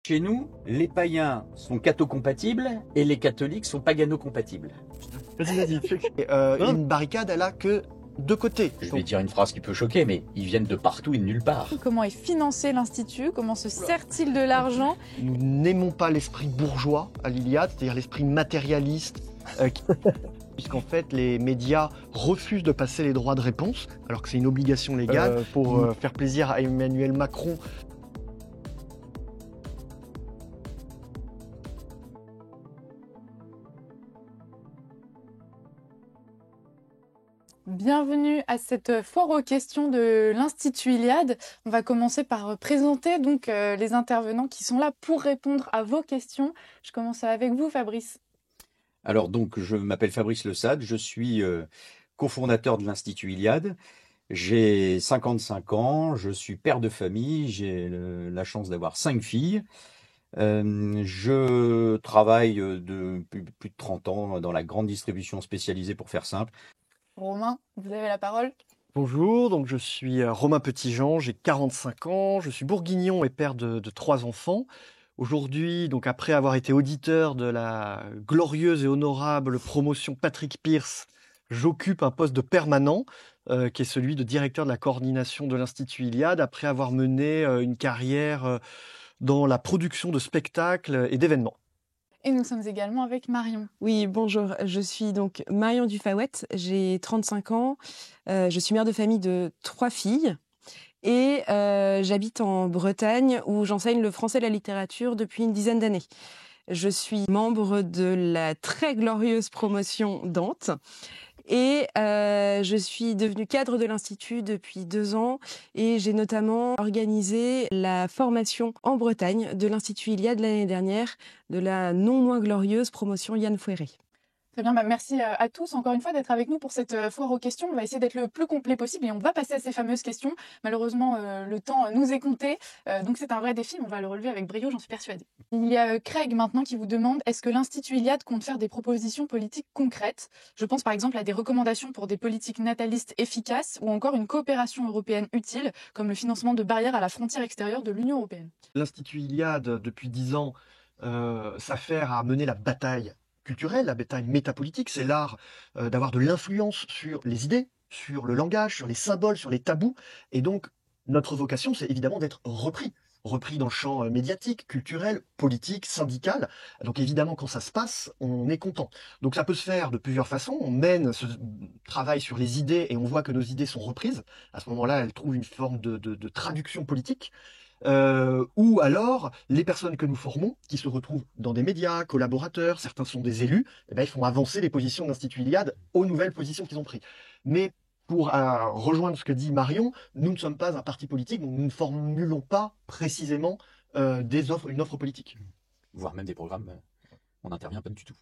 Chez nous, les païens sont catho-compatibles et les catholiques sont pagano-compatibles. Vas-y. Une barricade, elle a que deux côtés. Je vais dire une phrase qui peut choquer, mais ils viennent de partout et de nulle part. Comment est financé l'Institut? Comment se sert-il de l'argent? Nous n'aimons pas l'esprit bourgeois à l'Iliade, c'est-à-dire l'esprit matérialiste, puisqu'en fait les médias refusent de passer les droits de réponse, alors que c'est une obligation légale pour faire plaisir à Emmanuel Macron. Bienvenue à cette foire aux questions de l'Institut Iliade. On va commencer par présenter donc les intervenants qui sont là pour répondre à vos questions. Je commence avec vous, Fabrice. Alors donc, je m'appelle Fabrice Le Sade, je suis cofondateur de l'Institut Iliade. J'ai 55 ans, je suis père de famille, j'ai la chance d'avoir 5 filles. Je travaille depuis plus de 30 ans dans la grande distribution spécialisée, pour faire simple. Romain, vous avez la parole. Bonjour, donc je suis Romain Petitjean, j'ai 45 ans, je suis bourguignon et père de 3 enfants. Aujourd'hui, donc après avoir été auditeur de la glorieuse et honorable promotion Patrick Pierce, j'occupe un poste de permanent, qui est celui de directeur de la coordination de l'Institut Iliade, après avoir mené une carrière dans la production de spectacles et d'événements. Et nous sommes également avec Marion. Oui, bonjour, je suis donc Marion Dufawet, j'ai 35 ans, je suis mère de famille de 3 filles et j'habite en Bretagne où j'enseigne le français et la littérature depuis une dizaine d'années. Je suis membre de la très glorieuse promotion Dante et je suis devenue cadre de l'Institut depuis 2 ans et j'ai notamment organisé la formation en Bretagne de l'Institut Iliade l'année dernière de la non moins glorieuse promotion Yann Fouéré. Très bien, merci à tous encore une fois d'être avec nous pour cette foire aux questions. On va essayer d'être le plus complet possible et on va passer à ces fameuses questions. Malheureusement, le temps nous est compté, donc c'est un vrai défi, mais on va le relever avec brio, j'en suis persuadée. Il y a Craig maintenant qui vous demande: est-ce que l'Institut Iliade compte faire des propositions politiques concrètes? Je pense par exemple à des recommandations pour des politiques natalistes efficaces ou encore une coopération européenne utile, comme le financement de barrières à la frontière extérieure de l'Union européenne. L'Institut Iliade, depuis 10 ans, s'affaire à mener la bataille culturelle, la bataille métapolitique. C'est l'art d'avoir de l'influence sur les idées, sur le langage, sur les symboles, sur les tabous. Et donc, notre vocation, c'est évidemment d'être repris dans le champ médiatique, culturel, politique, syndical. Donc évidemment, quand ça se passe, on est content. Donc ça peut se faire de plusieurs façons. On mène ce travail sur les idées et on voit que nos idées sont reprises. À ce moment-là, elles trouvent une forme de traduction politique. Ou alors, les personnes que nous formons, qui se retrouvent dans des médias, collaborateurs, certains sont des élus, eh ben, ils font avancer les positions de l'Institut Iliade aux nouvelles positions qu'ils ont prises. Mais pour rejoindre ce que dit Marion, nous ne sommes pas un parti politique, donc nous ne formulons pas précisément une offre politique. Voire même des programmes, on n'intervient pas du tout.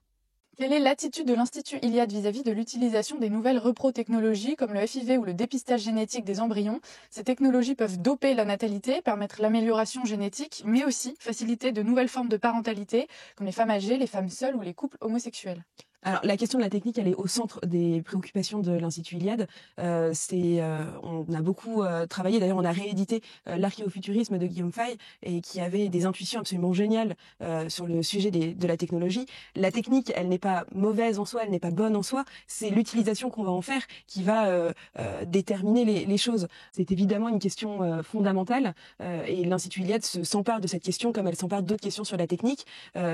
Quelle est l'attitude de l'Institut Iliade vis-à-vis de l'utilisation des nouvelles repro-technologies comme le FIV ou le dépistage génétique des embryons? Ces technologies peuvent doper la natalité, permettre l'amélioration génétique, mais aussi faciliter de nouvelles formes de parentalité, comme les femmes âgées, les femmes seules ou les couples homosexuels. Alors, la question de la technique, elle est au centre des préoccupations de l'Institut Iliade. On a beaucoup travaillé, d'ailleurs, on a réédité l'archéofuturisme de Guillaume Fay, et qui avait des intuitions absolument géniales sur le sujet de la technologie. La technique, elle n'est pas mauvaise en soi, elle n'est pas bonne en soi. C'est l'utilisation qu'on va en faire qui va déterminer les choses. C'est évidemment une question fondamentale, et l'Institut Iliade s'empare de cette question comme elle s'empare d'autres questions sur la technique.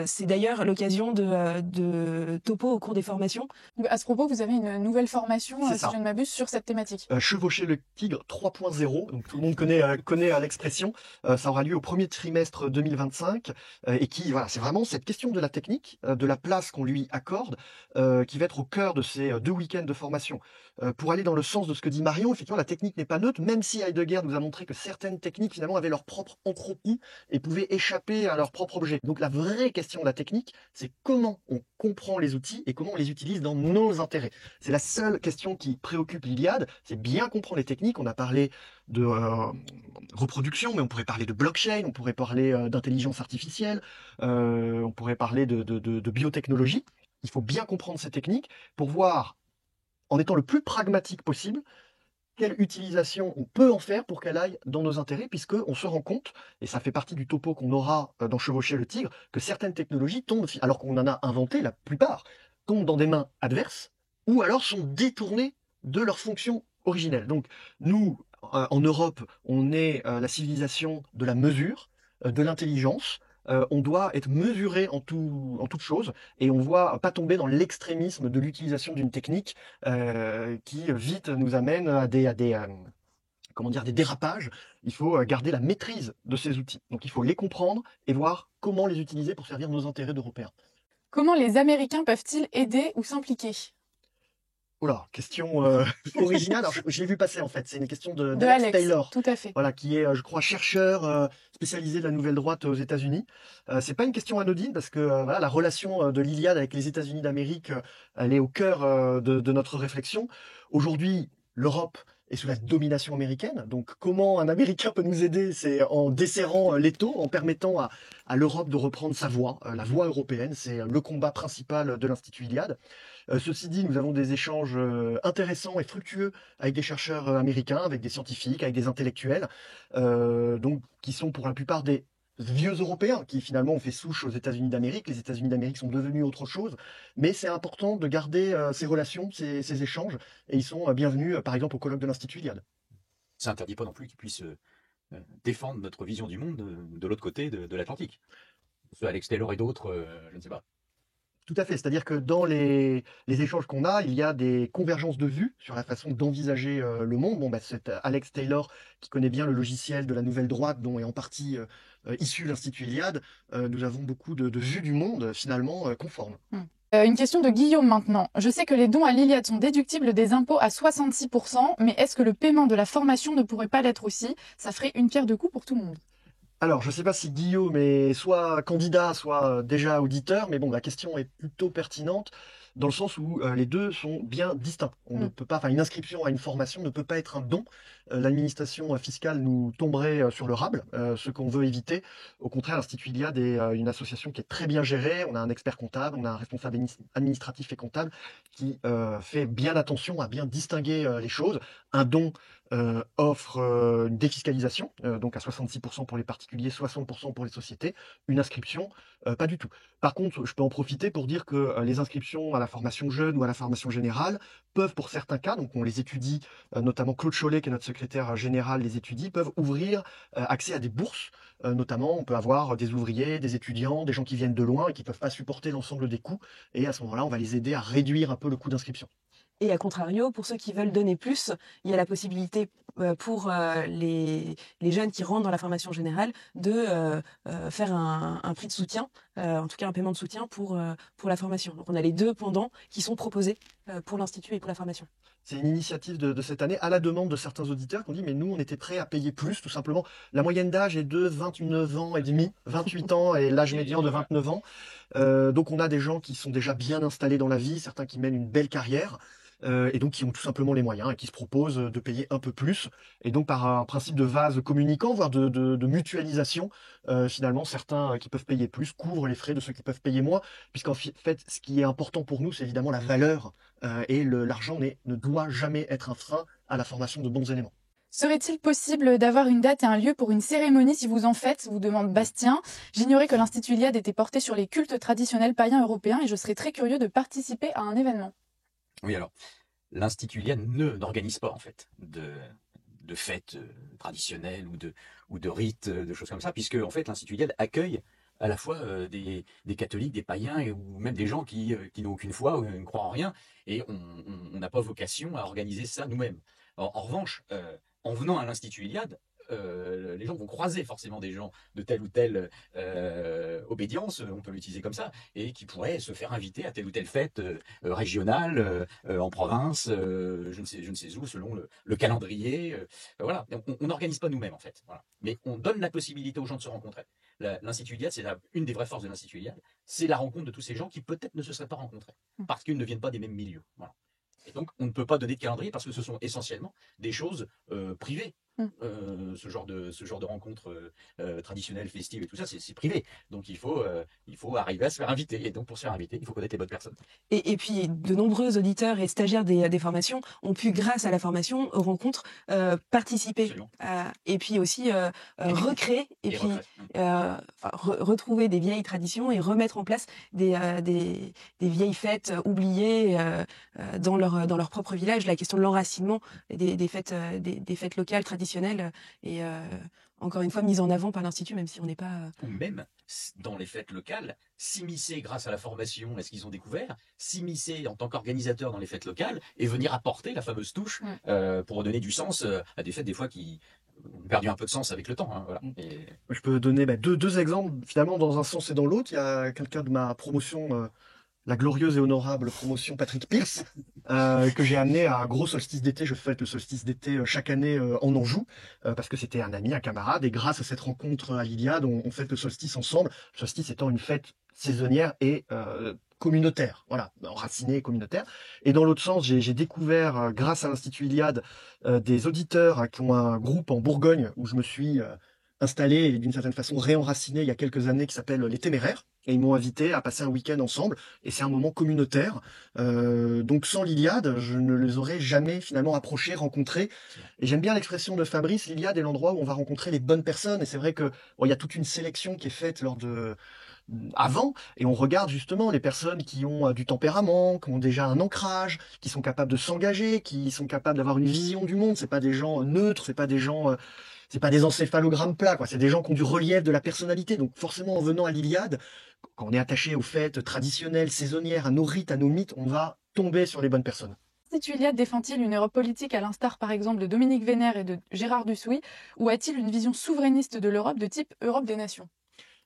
C'est d'ailleurs l'occasion de topo au cours des formations. À ce propos, vous avez une nouvelle formation, si ça. je ne m'abuse, sur cette thématique. Chevaucher le tigre 3.0, donc tout le monde connaît l'expression. Ça aura lieu au premier trimestre 2025 et c'est vraiment cette question de la technique, de la place qu'on lui accorde, qui va être au cœur de ces 2 week-ends de formation. Pour aller dans le sens de ce que dit Marion, effectivement, la technique n'est pas neutre, même si Heidegger nous a montré que certaines techniques, finalement, avaient leur propre entropie et pouvaient échapper à leur propre objet. Donc la vraie question de la technique, c'est comment on comprend les outils et comment on les utilise dans nos intérêts. C'est la seule question qui préoccupe l'Iliade, c'est bien comprendre les techniques. On a parlé de reproduction, mais on pourrait parler de blockchain, on pourrait parler d'intelligence artificielle, on pourrait parler de biotechnologie. Il faut bien comprendre ces techniques pour voir, en étant le plus pragmatique possible, quelle utilisation on peut en faire pour qu'elle aille dans nos intérêts, puisqu'on se rend compte, et ça fait partie du topo qu'on aura dans Chevaucher le tigre, que certaines technologies tombent, alors qu'on en a inventé, la plupart, tombent dans des mains adverses, ou alors sont détournées de leur fonction originelle. Donc nous, en Europe, on est la civilisation de la mesure, de l'intelligence. On doit être mesuré en toute chose et on ne voit pas tomber dans l'extrémisme de l'utilisation d'une technique qui vite nous amène à comment dire, des dérapages. Il faut garder la maîtrise de ces outils. Donc il faut les comprendre et voir comment les utiliser pour servir nos intérêts d'Européens. Comment les Américains peuvent-ils aider ou s'impliquer? Oula, question originale. Alors, je l'ai vu passer en fait. C'est une question De d'Alex Alex, Taylor, tout à fait. voilà, qui est, je crois, chercheur spécialisé de la nouvelle droite aux États-Unis. C'est pas une question anodine parce que voilà, la relation de l'Iliade avec les États-Unis d'Amérique, elle est au cœur de notre réflexion. Aujourd'hui, l'Europe est sous la domination américaine. Donc, comment un Américain peut nous aider? C'est en desserrant l'étau, en permettant à l'Europe de reprendre sa voie, la voie européenne. C'est le combat principal de l'Institut Iliade. Ceci dit, nous avons des échanges intéressants et fructueux avec des chercheurs américains, avec des scientifiques, avec des intellectuels, donc qui sont pour la plupart des vieux Européens qui finalement ont fait souche aux États-Unis d'Amérique. Les États-Unis d'Amérique sont devenus autre chose, mais c'est important de garder ces relations, ces échanges, et ils sont bienvenus, par exemple, au colloque de l'Institut Iliade. Ça n'interdit pas non plus qu'ils puissent défendre notre vision du monde de l'autre côté de l'Atlantique. Alex Taylor et d'autres, je ne sais pas. Tout à fait, c'est-à-dire que dans les échanges qu'on a, il y a des convergences de vues sur la façon d'envisager le monde. Bon, bah, c'est Alex Taylor qui connaît bien le logiciel de la nouvelle droite, dont est en partie issu l'Institut Iliade. Nous avons beaucoup de vues du monde finalement conformes. Une question de Guillaume maintenant. Je sais que les dons à l'Iliade sont déductibles des impôts à 66%, mais est-ce que le paiement de la formation ne pourrait pas l'être aussi? Ça ferait une pierre deux coups pour tout le monde. Alors, je ne sais pas si Guillaume est soit candidat, soit déjà auditeur, mais bon, la question est plutôt pertinente dans le sens où les deux sont bien distincts. On ne peut pas, enfin, une inscription à une formation ne peut pas être un don. L'administration fiscale nous tomberait sur le rable, ce qu'on veut éviter. Au contraire, l'Institut Iliade est une association qui est très bien gérée. On a un expert comptable, on a un responsable administratif et comptable qui fait bien attention à bien distinguer les choses. Un don offre une défiscalisation, donc à 66% pour les particuliers, 60% pour les sociétés. Une inscription, pas du tout. Par contre, je peux en profiter pour dire que les inscriptions à la formation jeune ou à la formation générale peuvent, pour certains cas, donc on les étudie, notamment Claude Chollet, qui est notre secrétaire général, les étudie, peuvent ouvrir accès à des bourses. Notamment, on peut avoir des ouvriers, des étudiants, des gens qui viennent de loin et qui ne peuvent pas supporter l'ensemble des coûts. Et à ce moment-là, on va les aider à réduire un peu le coût d'inscription. Et à contrario, pour ceux qui veulent donner plus, il y a la possibilité pour les jeunes qui rentrent dans la formation générale de faire un prix de soutien, en tout cas un paiement de soutien pour la formation. Donc on a les deux pendants qui sont proposés pour l'Institut et pour la formation. C'est une initiative de cette année à la demande de certains auditeurs qui ont dit mais nous on était prêts à payer plus tout simplement. La moyenne d'âge est de 29 ans et demi, 28 ans et l'âge médian de 29 ans. Donc on a des gens qui sont déjà bien installés dans la vie, certains qui mènent une belle carrière. Et donc qui ont tout simplement les moyens et qui se proposent de payer un peu plus. Et donc par un principe de vase communicant, voire de mutualisation, finalement certains qui peuvent payer plus couvrent les frais de ceux qui peuvent payer moins, puisqu'en fait ce qui est important pour nous c'est évidemment la valeur et l'argent ne doit jamais être un frein à la formation de bons éléments. Serait-il possible d'avoir une date et un lieu pour une cérémonie si vous en faites, vous demande Bastien. J'ignorais que l'Institut Iliade était porté sur les cultes traditionnels païens européens et je serais très curieux de participer à un événement. Oui, alors, l'Institut Iliade n'organise pas, en fait, de fêtes traditionnelles ou de rites, de choses comme ça, puisque, en fait, l'Institut Iliade accueille à la fois des catholiques, des païens, ou même des gens qui n'ont aucune foi ou ne croient en rien, et on n'a pas vocation à organiser ça nous-mêmes. En revanche, en venant à l'Institut Iliade, les gens vont croiser forcément des gens de telle ou telle obédience, on peut l'utiliser comme ça, et qui pourraient se faire inviter à telle ou telle fête régionale, en province, je ne sais où, selon le calendrier. Voilà, on n'organise pas nous-mêmes en fait, voilà. Mais on donne la possibilité aux gens de se rencontrer. L'Institut Iliade, c'est une des vraies forces de l'Institut Iliade, c'est la rencontre de tous ces gens qui peut-être ne se seraient pas rencontrés, parce qu'ils ne viennent pas des mêmes milieux. Voilà. Et donc, on ne peut pas donner de calendrier parce que ce sont essentiellement des choses privées. Ce genre de rencontres traditionnelles, festives et tout ça, c'est privé. Donc il faut arriver à se faire inviter. Et donc pour se faire inviter, il faut connaître les bonnes personnes. Et puis, de nombreux auditeurs et stagiaires des formations ont pu, grâce à la formation, aux rencontres, participer et puis aussi recréer et puis retrouver des vieilles traditions et remettre en place des vieilles fêtes oubliées dans leur propre village. La question de l'enracinement des fêtes locales traditionnelles et encore une fois mise en avant par l'Institut, même si on n'est pas... Ou même, dans les fêtes locales, s'immiscer grâce à la formation à ce qu'ils ont découvert, s'immiscer en tant qu'organisateur dans les fêtes locales et venir apporter la fameuse touche pour redonner du sens à des fêtes des fois qui ont perdu un peu de sens avec le temps. Hein, voilà. Je peux donner deux exemples, finalement, dans un sens et dans l'autre. Il y a quelqu'un de ma promotion... la glorieuse et honorable promotion Patrick Pierce, que j'ai amené à un gros solstice d'été. Je fête le solstice d'été chaque année en Anjou, parce que c'était un ami, un camarade, et grâce à cette rencontre à l'Iliade, on fête le solstice ensemble, le solstice étant une fête saisonnière et communautaire, voilà, enracinée et communautaire. Et dans l'autre sens, j'ai découvert, grâce à l'Institut Iliade, des auditeurs qui ont un groupe en Bourgogne, où je me suis installé et d'une certaine façon réenraciné il y a quelques années, qui s'appelle Les Téméraires. Et ils m'ont invité à passer un week-end ensemble. Et c'est un moment communautaire. Donc sans l'Iliade, je ne les aurais jamais finalement approchés, rencontrés. Et j'aime bien l'expression de Fabrice, l'Iliade est l'endroit où on va rencontrer les bonnes personnes. Et c'est vrai que il y a toute une sélection qui est faite avant, et on regarde justement les personnes qui ont du tempérament, qui ont déjà un ancrage, qui sont capables de s'engager, qui sont capables d'avoir une vision du monde. C'est pas des gens neutres, c'est pas des gens... c'est pas des encéphalogrammes plats, quoi. C'est des gens qui ont du relief, de la personnalité. Donc forcément, en venant à l'Iliade, quand on est attaché aux fêtes traditionnelles, saisonnières, à nos rites, à nos mythes, on va tomber sur les bonnes personnes. L'Institut Iliade défend-il une Europe politique à l'instar par exemple de Dominique Vénère et de Gérard Dussouis, ou a-t-il une vision souverainiste de l'Europe de type Europe des nations?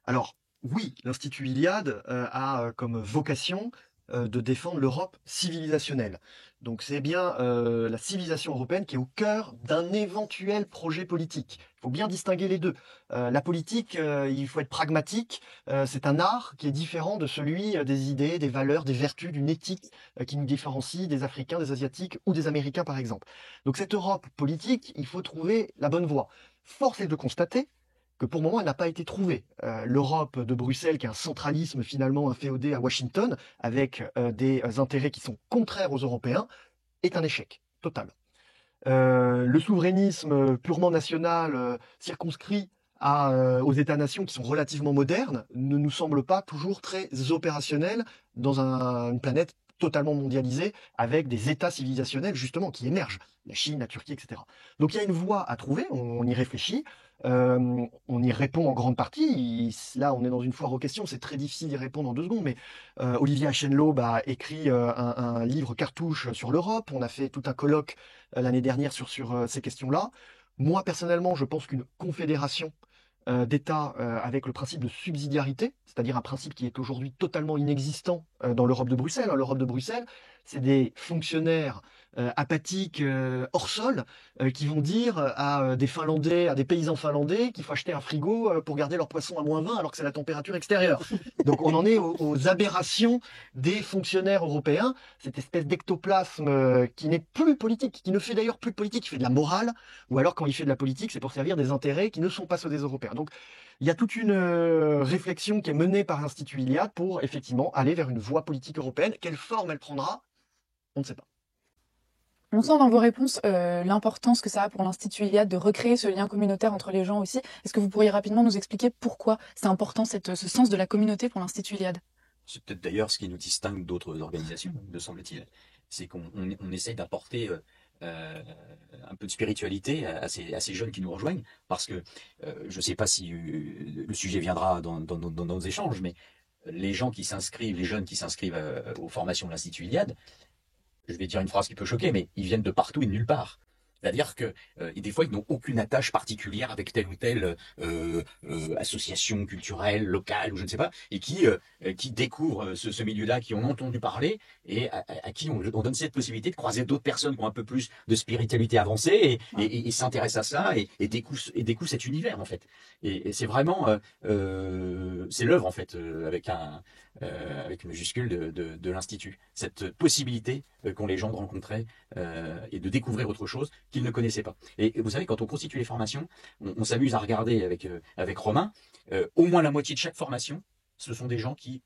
Alors oui, l'Institut Iliade a comme vocation de défendre l'Europe civilisationnelle. Donc c'est bien la civilisation européenne qui est au cœur d'un éventuel projet politique. Il faut bien distinguer les deux. La politique, il faut être pragmatique. C'est un art qui est différent de celui des idées, des valeurs, des vertus, d'une éthique qui nous différencie des Africains, des Asiatiques ou des Américains par exemple. Donc cette Europe politique, il faut trouver la bonne voie. Force est de constater que pour le moment, elle n'a pas été trouvée. L'Europe de Bruxelles, qui est un centralisme finalement inféodé à Washington, avec des intérêts qui sont contraires aux Européens, est un échec total. Le souverainisme purement national, circonscrit aux États-nations qui sont relativement modernes, ne nous semble pas toujours très opérationnel dans une planète totalement mondialisée, avec des États civilisationnels justement qui émergent, la Chine, la Turquie, etc. Donc il y a une voie à trouver, on y réfléchit, on y répond en grande partie. Là, on est dans une foire aux questions, c'est très difficile d'y répondre en 2 secondes, mais Olivier Achenlaub a écrit un livre cartouche sur l'Europe, on a fait tout un colloque l'année dernière sur ces questions-là. Moi, personnellement, je pense qu'une confédération d'États avec le principe de subsidiarité, c'est-à-dire un principe qui est aujourd'hui totalement inexistant dans l'Europe de Bruxelles. L'Europe de Bruxelles, c'est des fonctionnaires apathiques hors sol qui vont dire à des Finlandais, à des paysans finlandais qu'il faut acheter un frigo pour garder leur poisson à -20 alors que c'est la température extérieure. Donc on en est aux aberrations des fonctionnaires européens, cette espèce d'ectoplasme qui n'est plus politique, qui ne fait d'ailleurs plus de politique, qui fait de la morale, ou alors quand il fait de la politique, c'est pour servir des intérêts qui ne sont pas ceux des Européens. Donc il y a toute une réflexion qui est menée par l'Institut Iliade pour effectivement aller vers une voie politique européenne. Quelle forme elle prendra, on ne sait pas. On sent dans vos réponses l'importance que ça a pour l'Institut Iliade de recréer ce lien communautaire entre les gens aussi. Est-ce que vous pourriez rapidement nous expliquer pourquoi c'est important ce sens de la communauté pour l'Institut Iliade? C'est peut-être d'ailleurs ce qui nous distingue d'autres organisations, me semble-t-il. C'est qu'on essaye d'apporter un peu de spiritualité à ces jeunes qui nous rejoignent, parce que je ne sais pas si le sujet viendra dans nos échanges, mais les gens qui s'inscrivent, les jeunes qui s'inscrivent aux formations de l'Institut Iliade, je vais dire une phrase qui peut choquer, mais ils viennent de partout et de nulle part. C'est-à-dire que des fois, ils n'ont aucune attache particulière avec telle ou telle association culturelle, locale, ou je ne sais pas, et qui découvrent ce milieu-là, qui ont entendu parler, et à qui on donne cette possibilité de croiser d'autres personnes qui ont un peu plus de spiritualité avancée, et s'intéressent à ça, et découvrent cet univers, en fait. Et c'est vraiment... c'est l'œuvre, en fait, avec une majuscule de l'Institut. Cette possibilité qu'ont les gens de rencontrer et de découvrir autre chose qu'ils ne connaissaient pas. Et vous savez, quand on constitue les formations, on s'amuse à regarder avec Romain, au moins la moitié de chaque formation, ce sont des gens qui,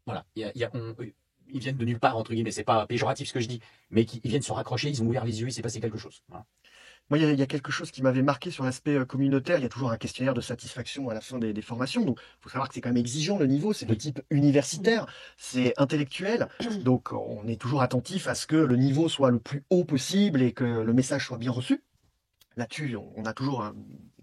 voilà, ils viennent de nulle part, entre guillemets, c'est pas péjoratif ce que je dis, mais ils viennent se raccrocher, ils ont ouvert les yeux, il s'est passé quelque chose. Voilà. Moi, il y a quelque chose qui m'avait marqué sur l'aspect communautaire. Il y a toujours un questionnaire de satisfaction à la fin des formations. Donc, il faut savoir que c'est quand même exigeant le niveau. C'est de type universitaire, c'est intellectuel. Donc, on est toujours attentif à ce que le niveau soit le plus haut possible et que le message soit bien reçu. Là-dessus, on a toujours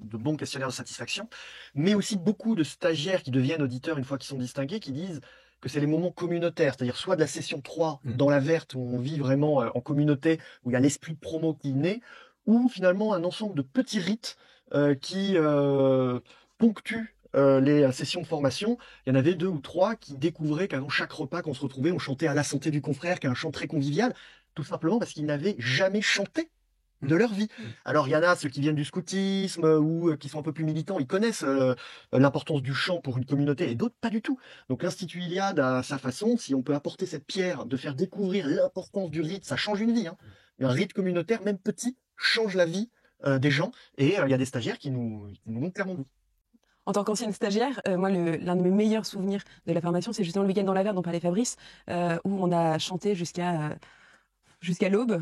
de bons questionnaires de satisfaction. Mais aussi beaucoup de stagiaires qui deviennent auditeurs une fois qu'ils sont distingués, qui disent que c'est les moments communautaires, c'est-à-dire soit de la session 3 dans la verte, où on vit vraiment en communauté, où il y a l'esprit de promo qui naît, ou finalement un ensemble de petits rites qui ponctuent les sessions de formation. Il y en avait 2 ou 3 qui découvraient qu'avant chaque repas qu'on se retrouvait, on chantait à la santé du confrère, qui est un chant très convivial, tout simplement parce qu'ils n'avaient jamais chanté de leur vie. Alors il y en a ceux qui viennent du scoutisme ou qui sont un peu plus militants, ils connaissent l'importance du chant pour une communauté et d'autres pas du tout. Donc l'Institut Iliade à sa façon, si on peut apporter cette pierre de faire découvrir l'importance du rite, ça change une vie. Hein. Un rite communautaire, même petit, change la vie des gens et il y a des stagiaires qui nous montrent clairement dit. En tant qu'ancienne stagiaire, moi, l'un de mes meilleurs souvenirs de la formation, c'est justement le week-end dans la Verte dont parlait Fabrice, où on a chanté jusqu'à l'aube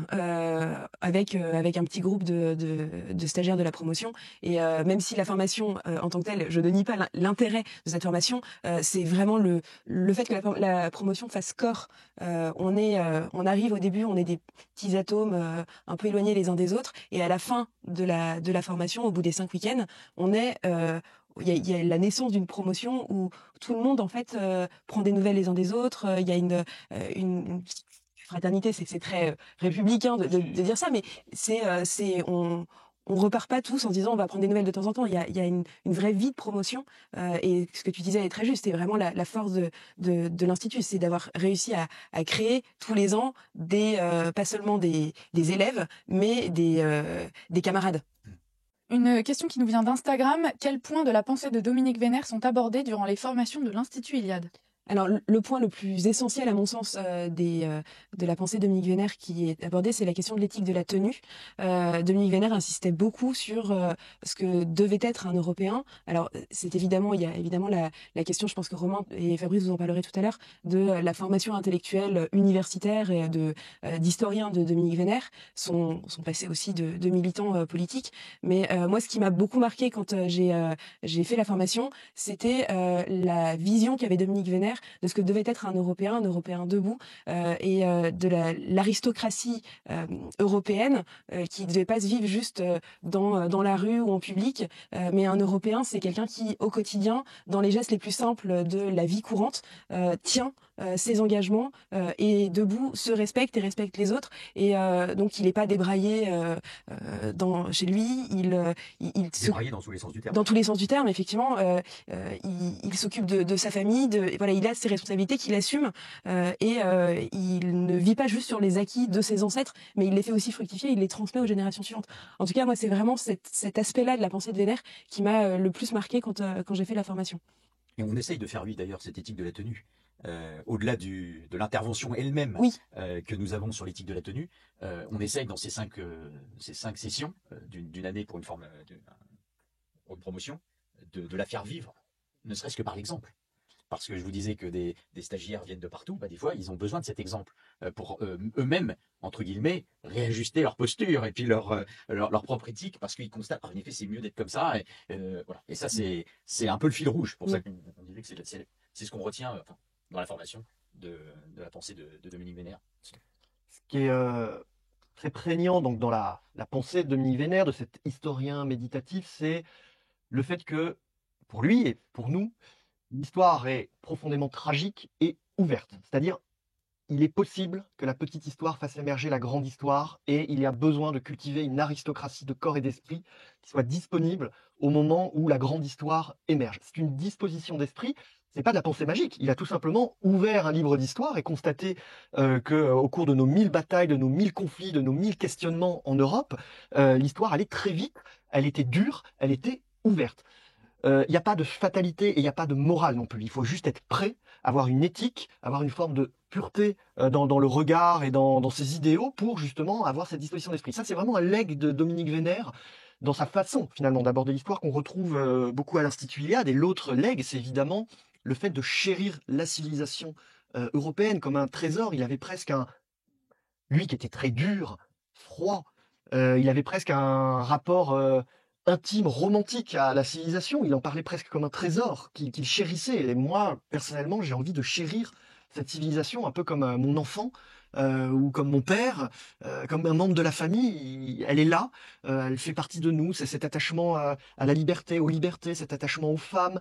avec un petit groupe de stagiaires de la promotion. Et même si la formation en tant que telle, je ne nie pas l'intérêt de cette formation, c'est vraiment le fait que la promotion fasse corps. On arrive au début, on est des petits atomes un peu éloignés les uns des autres, et à la fin de la formation, au bout des 5 week-ends, on est il y a la naissance d'une promotion où tout le monde en fait prend des nouvelles les uns des autres. Il y a une fraternité, c'est très républicain de dire ça, mais on repart pas tous en se disant on va prendre des nouvelles de temps en temps. Il y a une vraie vie de promotion et ce que tu disais est très juste. C'est vraiment la force de l'institut, c'est d'avoir réussi à créer tous les ans pas seulement des élèves, mais des camarades. Une question qui nous vient d'Instagram. Quels points de la pensée de Dominique Vénère sont abordés durant les formations de l'Institut Iliade ? Alors, le point le plus essentiel, à mon sens, de la pensée de Dominique Vénère qui est abordée, c'est la question de l'éthique de la tenue. Dominique Vénère insistait beaucoup sur ce que devait être un Européen. Alors, il y a évidemment la question, je pense que Romain et Fabrice vous en parlerez tout à l'heure, de la formation intellectuelle universitaire et d'historien de Dominique Vénère, son passé aussi de militant politique. Mais moi, ce qui m'a beaucoup marqué quand j'ai fait la formation, c'était la vision qu'avait Dominique Vénère de ce que devait être un Européen debout et de l'aristocratie européenne qui ne devait pas se vivre juste dans la rue ou en public, mais un Européen, c'est quelqu'un qui, au quotidien, dans les gestes les plus simples de la vie courante, tient ses engagements et debout se respecte et respecte les autres et donc il n'est pas débraillé chez lui, débraillé dans tous les sens du terme. Dans tous les sens du terme, effectivement, il s'occupe de sa famille, voilà, il a ses responsabilités qu'il assume et il ne vit pas juste sur les acquis de ses ancêtres, mais il les fait aussi fructifier, il les transmet aux générations suivantes. En tout cas, moi, c'est vraiment cet aspect-là de la pensée de Vénère qui m'a le plus marqué quand j'ai fait la formation. Et on essaye de faire vivre d'ailleurs cette éthique de la tenue. Au-delà de l'intervention elle-même oui. Que nous avons sur l'éthique de la tenue, on essaye dans ces cinq sessions d'une année pour pour une promotion, de la faire vivre, ne serait-ce que par l'exemple. Parce que je vous disais que des stagiaires viennent de partout, des fois ils ont besoin de cet exemple pour eux-mêmes, entre guillemets, réajuster leur posture et puis leur propre éthique, parce qu'ils constatent, en effet, c'est mieux d'être comme ça. Voilà. Et ça, c'est un peu le fil rouge, pour ça qu'on dirait que c'est ce qu'on retient dans la formation de la pensée de Dominique Vénère. Ce qui est très prégnant donc, dans la pensée de Dominique Vénère, de cet historien méditatif, c'est le fait que, pour lui et pour nous, l'histoire est profondément tragique et ouverte. C'est-à-dire, il est possible que la petite histoire fasse émerger la grande histoire et il y a besoin de cultiver une aristocratie de corps et d'esprit qui soit disponible au moment où la grande histoire émerge. C'est une disposition d'esprit. C'est pas de la pensée magique. Il a tout simplement ouvert un livre d'histoire et constaté qu'au cours de nos 1000 batailles, de nos 1000 conflits, de nos 1000 questionnements en Europe, l'histoire allait très vite, elle était dure, elle était ouverte. il n'y a pas de fatalité et il n'y a pas de morale non plus. Il faut juste être prêt, avoir une éthique, avoir une forme de pureté dans le regard et dans ses idéaux pour justement avoir cette disposition d'esprit. Ça, c'est vraiment un legs de Dominique Vénère dans sa façon finalement d'aborder l'histoire qu'on retrouve beaucoup à l'Institut Iliade. Et l'autre legs, c'est évidemment le fait de chérir la civilisation européenne comme un trésor. Il avait presque lui qui était très dur, froid, il avait presque un rapport intime, romantique à la civilisation. Il en parlait presque comme un trésor qu'il chérissait. Et moi, personnellement, j'ai envie de chérir cette civilisation un peu comme mon enfant ou comme mon père, comme un membre de la famille. Elle est là, elle fait partie de nous. C'est cet attachement à la liberté, aux libertés, cet attachement aux femmes,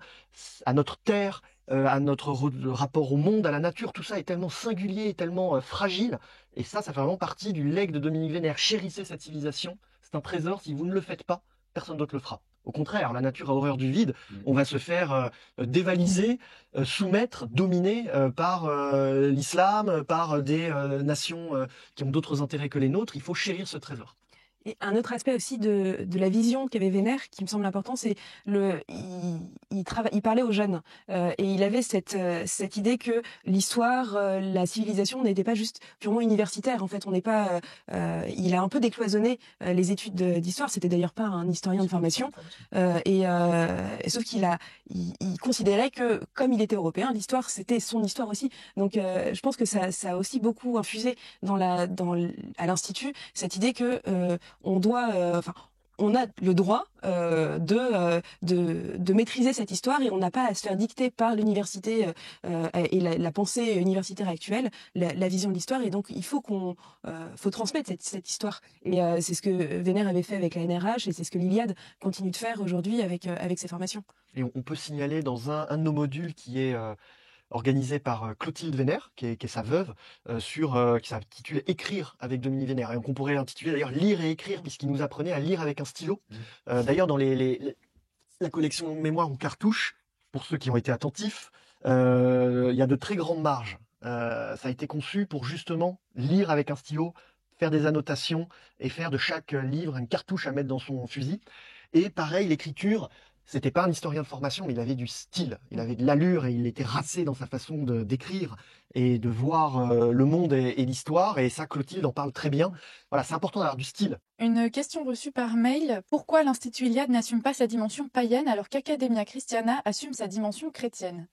à notre terre, à notre rapport au monde, à la nature. Tout ça est tellement singulier et tellement fragile. Et ça fait vraiment partie du legs de Dominique Vénère. Chérissez cette civilisation. C'est un trésor. Si vous ne le faites pas, personne d'autre le fera. Au contraire, la nature a horreur du vide. On va se faire dévaliser, soumettre, dominer par l'islam, par des nations qui ont d'autres intérêts que les nôtres. Il faut chérir ce trésor. Et un autre aspect aussi de la vision qu'avait Vénère, qui me semble important, c'est il parlait aux jeunes et il avait cette idée que l'histoire, la civilisation n'était pas juste purement universitaire. En fait, on n'est pas. Il a un peu décloisonné les études d'histoire. C'était d'ailleurs pas un historien de formation, sauf il considérait que comme il était européen, l'histoire c'était son histoire aussi. Donc, je pense que ça a aussi beaucoup infusé à l'Institut cette idée que on a le droit de maîtriser cette histoire et on n'a pas à se faire dicter par l'université et la pensée universitaire actuelle, la vision de l'histoire. Et donc, il faut faut transmettre cette histoire. Et c'est ce que Vénère avait fait avec la NRH et c'est ce que l'Iliade continue de faire aujourd'hui avec ses formations. Et on peut signaler dans un de nos modules qui est organisé par Clotilde Vénère, qui est sa veuve, qui s'intitule Écrire avec Dominique Vénère. Et on pourrait l'intituler d'ailleurs Lire et écrire, puisqu'il nous apprenait à lire avec un stylo. D'ailleurs, dans la collection Mémoire en cartouche, pour ceux qui ont été attentifs, il y a de très grandes marges. Ça a été conçu pour justement lire avec un stylo, faire des annotations et faire de chaque livre une cartouche à mettre dans son fusil. Et pareil, l'écriture, c'était pas un historien de formation, mais il avait du style, il avait de l'allure et il était racé dans sa façon d'écrire et de voir le monde et l'histoire. Et ça, Clotilde en parle très bien. Voilà, c'est important d'avoir du style. Une question reçue par mail. Pourquoi l'Institut Iliade n'assume pas sa dimension païenne alors qu'Academia Christiana assume sa dimension chrétienne?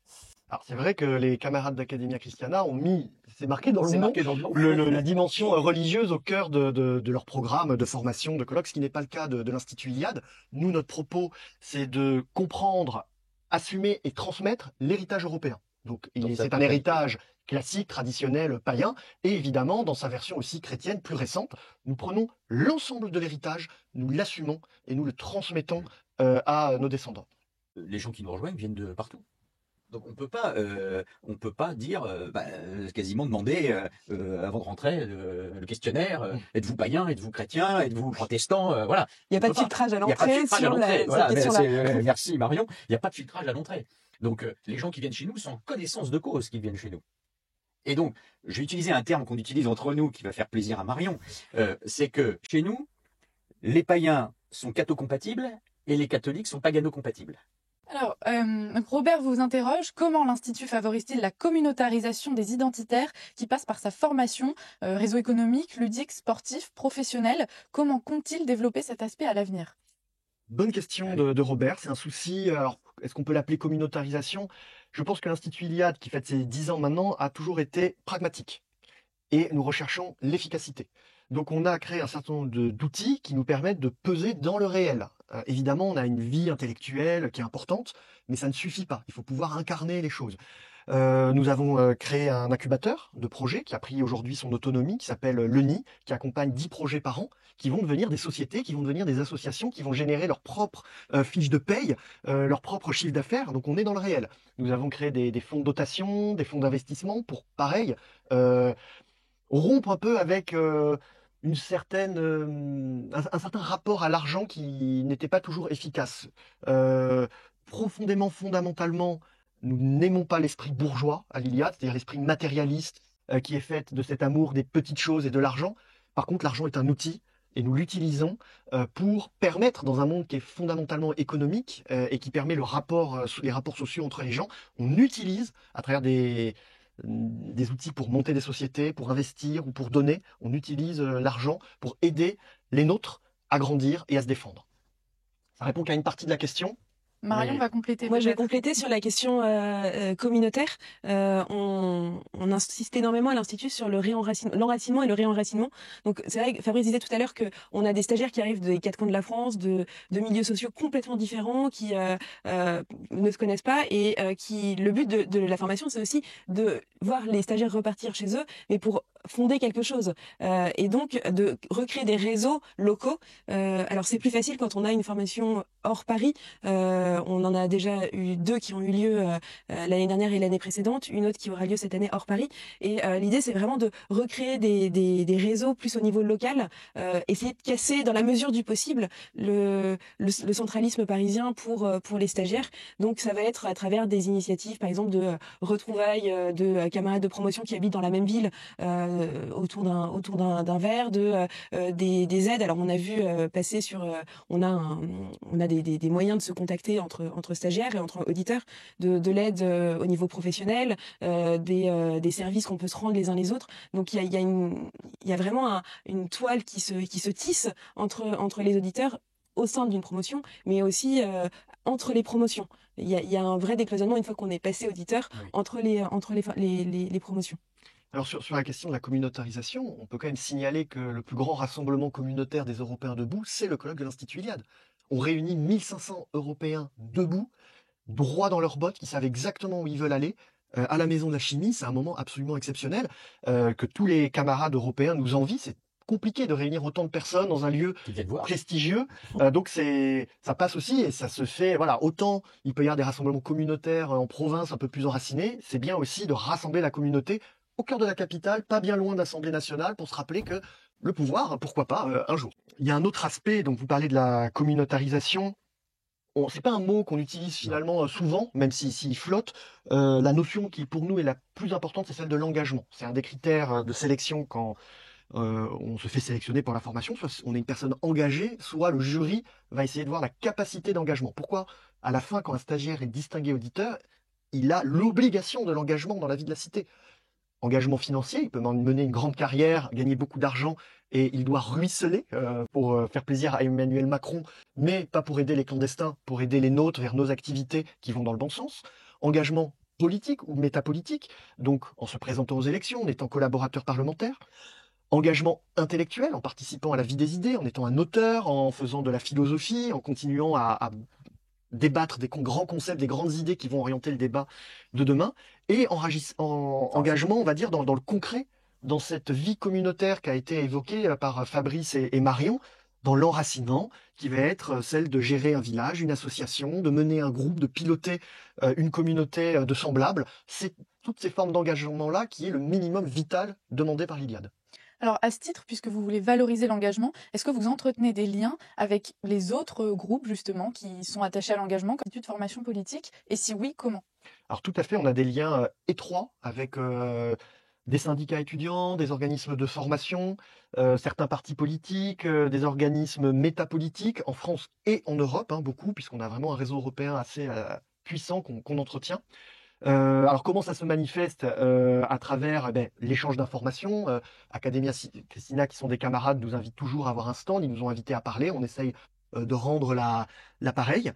Alors c'est vrai que les camarades d'Academia Christiana ont mis, c'est marqué dans le nom, la dimension religieuse au cœur de leur programme de formation, de colloque, ce qui n'est pas le cas de l'Institut Iliade. Nous, notre propos, c'est de comprendre, assumer et transmettre l'héritage européen. Donc c'est un héritage classique, traditionnel, païen, et évidemment, dans sa version aussi chrétienne, plus récente, nous prenons l'ensemble de l'héritage, nous l'assumons et nous le transmettons à nos descendants. Les gens qui nous rejoignent viennent de partout. Donc on peut pas dire, quasiment demander avant de rentrer le questionnaire, êtes-vous païen, êtes-vous chrétien, êtes-vous protestant, voilà. Il n'y a pas de filtrage à l'entrée sur cette question-là. Merci Marion. Il n'y a pas de filtrage à l'entrée. Donc les gens qui viennent chez nous sont en connaissance de cause qu'ils viennent chez nous. Et donc je vais utiliser un terme qu'on utilise entre nous qui va faire plaisir à Marion, c'est que chez nous, les païens sont catho-compatibles et les catholiques sont pagano-compatibles. Alors, Robert vous interroge, comment l'Institut favorise-t-il la communautarisation des identitaires qui passe par sa formation, réseau économique, ludique, sportif, professionnel? Comment compte-t-il développer cet aspect à l'avenir? Bonne question de Robert, c'est un souci. Alors, est-ce qu'on peut l'appeler communautarisation? Je pense que l'Institut Iliade, qui fête ses 10 ans maintenant, a toujours été pragmatique. Et nous recherchons l'efficacité. Donc on a créé un certain nombre d'outils qui nous permettent de peser dans le réel. Évidemment, on a une vie intellectuelle qui est importante, mais ça ne suffit pas. Il faut pouvoir incarner les choses. Nous avons créé un incubateur de projets qui a pris aujourd'hui son autonomie, qui s'appelle Le Nid, qui accompagne 10 projets par an, qui vont devenir des sociétés, qui vont devenir des associations, qui vont générer leur propre fiche de paye, leur propre chiffre d'affaires. Donc on est dans le réel. Nous avons créé des fonds de dotation, des fonds d'investissement pour, pareil, rompre un peu avec un certain rapport à l'argent qui n'était pas toujours efficace. Profondément, fondamentalement, nous n'aimons pas l'esprit bourgeois à l'Iliade, c'est-à-dire l'esprit matérialiste qui est fait de cet amour des petites choses et de l'argent. Par contre, l'argent est un outil et nous l'utilisons pour permettre, dans un monde qui est fondamentalement économique et qui permet les rapports sociaux entre les gens, on utilise à travers des outils pour monter des sociétés, pour investir ou pour donner, on utilise l'argent pour aider les nôtres à grandir et à se défendre. Ça répond qu'à une partie de la question. Marion Mais va compléter. Moi, je vais peut-être. compléter sur la question communautaire. On insiste énormément à l'Institut sur l'enracinement et le réenracinement. Donc, c'est vrai que Fabrice disait tout à l'heure que on a des stagiaires qui arrivent des quatre coins de la France, de milieux sociaux complètement différents, qui ne se connaissent pas et le but de la formation, c'est aussi de voir les stagiaires repartir chez eux, mais pour fonder quelque chose et donc de recréer des réseaux locaux. Alors, c'est plus facile quand on a une formation hors Paris. On en a déjà eu 2 qui ont eu lieu l'année dernière et l'année précédente, une autre qui aura lieu cette année hors Paris. Et l'idée, c'est vraiment de recréer des réseaux plus au niveau local, essayer de casser dans la mesure du possible le centralisme parisien pour les stagiaires. Donc ça va être à travers des initiatives, par exemple de retrouvailles de camarades de promotion qui habitent dans la même ville autour d'un verre, des aides. Alors on a vu passer sur, on a des moyens de se contacter entre stagiaires et entre auditeurs, de l'aide au niveau professionnel, des services qu'on peut se rendre les uns les autres. Donc il y a vraiment une toile qui se tisse entre les auditeurs au sein d'une promotion, mais aussi entre les promotions. Il y a un vrai décloisonnement une fois qu'on est passé auditeur oui. entre les promotions. Alors sur la question de la communautarisation, on peut quand même signaler que le plus grand rassemblement communautaire des Européens debout, c'est le colloque de l'Institut Iliade. On réunit 1500 Européens debout, droit dans leurs bottes, qui savent exactement où ils veulent aller. À la Maison de la Chimie, c'est un moment absolument exceptionnel que tous les camarades européens nous envient. C'est compliqué de réunir autant de personnes dans un lieu Qui viennent voir. prestigieux. Donc ça passe aussi et ça se fait. Voilà, autant il peut y avoir des rassemblements communautaires en province un peu plus enracinés, c'est bien aussi de rassembler la communauté au cœur de la capitale, pas bien loin de l'Assemblée nationale, pour se rappeler que le pouvoir, pourquoi pas, un jour. Il y a un autre aspect, donc vous parlez de la communautarisation. C'est pas un mot qu'on utilise finalement souvent, même s'il flotte. La notion qui pour nous est la plus importante, c'est celle de l'engagement. C'est un des critères de sélection quand on se fait sélectionner pour la formation. Soit on est une personne engagée, soit le jury va essayer de voir la capacité d'engagement. Pourquoi, à la fin, quand un stagiaire est distingué auditeur, il a l'obligation de l'engagement dans la vie de la cité. Engagement financier, il peut mener une grande carrière, gagner beaucoup d'argent et il doit ruisseler pour faire plaisir à Emmanuel Macron, mais pas pour aider les clandestins, pour aider les nôtres vers nos activités qui vont dans le bon sens. Engagement politique ou métapolitique, donc en se présentant aux élections, en étant collaborateur parlementaire. Engagement intellectuel, en participant à la vie des idées, en étant un auteur, en faisant de la philosophie, en continuant à débattre des grands concepts, des grandes idées qui vont orienter le débat de demain, et engagement, on va dire, dans le concret, dans cette vie communautaire qui a été évoquée par Fabrice et Marion, dans l'enracinement, qui va être celle de gérer un village, une association, de mener un groupe, de piloter une communauté de semblables. C'est toutes ces formes d'engagement-là qui est le minimum vital demandé par l'Iliade. Alors, à ce titre, puisque vous voulez valoriser l'engagement, est-ce que vous entretenez des liens avec les autres groupes, justement, qui sont attachés à l'engagement, comme l'étude de formation politique? Et si oui, comment? Alors tout à fait, on a des liens étroits avec des syndicats étudiants, des organismes de formation, certains partis politiques, des organismes métapolitiques en France et en Europe, beaucoup, puisqu'on a vraiment un réseau européen assez puissant qu'on entretient. Alors comment ça se manifeste à travers l'échange d'informations. Academia Christina, qui sont des camarades, nous invitent toujours à avoir un stand. Ils nous ont invités à parler. On essaye de rendre l'appareil,